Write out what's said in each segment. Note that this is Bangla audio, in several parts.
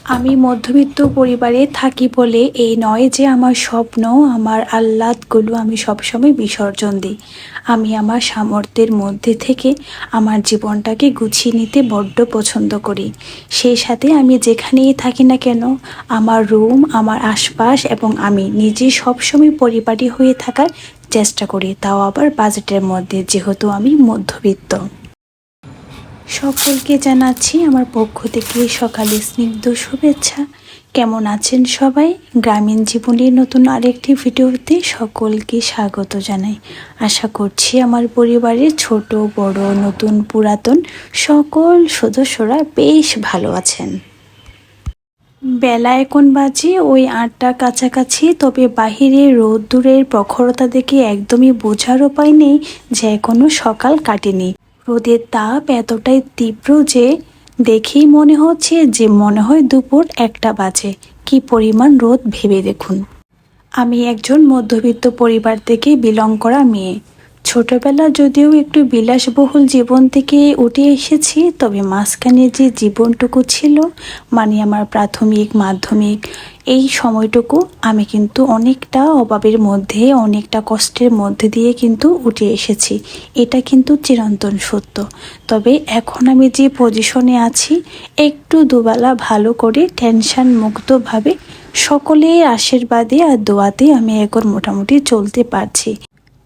আমি মধ্যবিত্ত পরিবারে থাকি বলে এই নয় যে আমার স্বপ্ন, আমার আহ্লাদগুলো আমি সবসময় বিসর্জন দিই। আমি আমার সামর্থ্যের মধ্যে থেকে আমার জীবনটাকে গুছিয়ে নিতে বড্ড পছন্দ করি। সেই সাথে আমি যেখানেই থাকি না কেন, আমার রুম, আমার আশপাশ এবং আমি নিজে সবসময় পরিপাটি হয়ে থাকার চেষ্টা করি, তাও আবার বাজেটের মধ্যে, যেহেতু আমি মধ্যবিত্ত। সকলকে জানাচ্ছি আমার পক্ষ থেকে সকালে স্নিগ্ধ শুভেচ্ছা। কেমন আছেন সবাই? গ্রামীণ জীবনের নতুন আরেকটি ভিডিওতে সকলকে স্বাগত জানাই। আশা করছি আমার পরিবারের ছোট বড় নতুন পুরাতন সকল সদস্যরা বেশ ভালো আছেন। বেলা এখন বাজে ওই ৮টা কাছাকাছি, তবে বাহিরে রোদ্দুরের প্রখরতা দেখে একদমই বোঝার উপায় নেই যে এখনো সকাল কাটেনি। রোদের তাপ এতটাই তীব্র যে দেখেই মনে হচ্ছে যে মনে হয় দুপুর 1টা বাজে। কি পরিমাণ রোদ ভেবে দেখুন। আমি একজন মধ্যবিত্ত পরিবার থেকে বিলং করা মেয়ে। ছোটবেলা যদিও একটু বিলাসবহুল জীবন থেকে উঠে এসেছি, তবে মাঝখানে যে জীবনটুকু ছিল, মানে আমার প্রাথমিক মাধ্যমিক এই সময়টুকু আমি কিন্তু অনেকটা অভাবের মধ্যে, অনেকটা কষ্টের মধ্যে দিয়ে কিন্তু উঠে এসেছি। এটা কিন্তু চিরন্তন সত্য। তবে এখন আমি যে পজিশনে আছি, একটু দুবেলা ভালো করে টেনশন মুক্তভাবে সকলের আশীর্বাদে আর দোয়াতে আমি এখন মোটামুটি চলতে পারছি।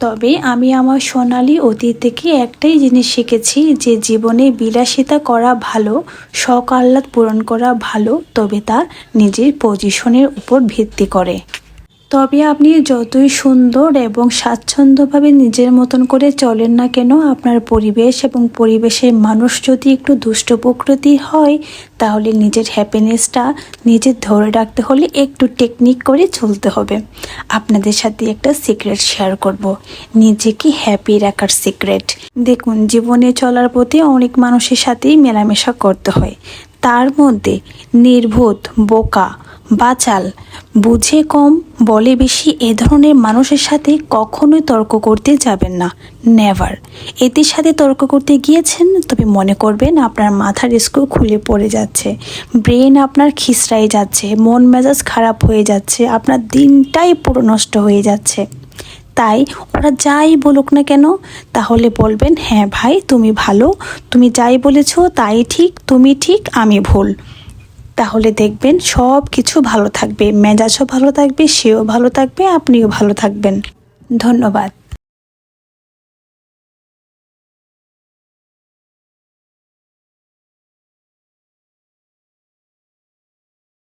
তবে আমি আমার সোনালী অতীত থেকে একটাই জিনিস শিখেছি যে জীবনে বিলাসিতা করা ভালো, শখ আহ্লাদ পূরণ করা ভালো, তবে তা নিজের পজিশনের উপর ভিত্তি করে। তবে আপনি যতই সুন্দর এবং স্বাচ্ছন্দ্যভাবে নিজের মতন করে চলেন না কেন, আপনার পরিবেশ এবং পরিবেশের মানুষ যদি একটু দুষ্ট প্রকৃতির হয়, তাহলে নিজের হ্যাপিনেসটা নিজের ধরে রাখতে হলে একটু টেকনিক করে চলতে হবে। আপনাদের সাথে একটা সিক্রেট শেয়ার করব, নিজেকে হ্যাপি রাখার সিক্রেট। দেখুন, জীবনে চলার পথে অনেক মানুষের সাথেই মেলামেশা করতে হয়। তার মধ্যে নির্বোধ, বোকা, বাচাল, বুঝে কম, বলে বেশি এ ধরনের মানুষের সাথে কখনোই তর্ক করতে যাবেন না। নেভার। এদের সাথে তর্ক করতে গিয়েছেন, তবে মনে করবেন আপনার মাথার স্ক্রু খুলে পড়ে যাচ্ছে, ব্রেন আপনার খিসড়াই যাচ্ছে, মন মেজাজ খারাপ হয়ে যাচ্ছে, আপনার দিনটাই পুরো নষ্ট হয়ে যাচ্ছে। তাই ওরা যাই বলুক না কেন, তাহলে বলবেন, হ্যাঁ ভাই তুমি ভালো, তুমি যাই বলেছ তাই ঠিক, তুমি ঠিক আমি ভুল। তাহলে দেখবেন সব কিছু ভালো থাকবে, মেজাজও ভালো থাকবে, সেও ভালো থাকবে, আপনিও ভালো থাকবেন। ধন্যবাদ।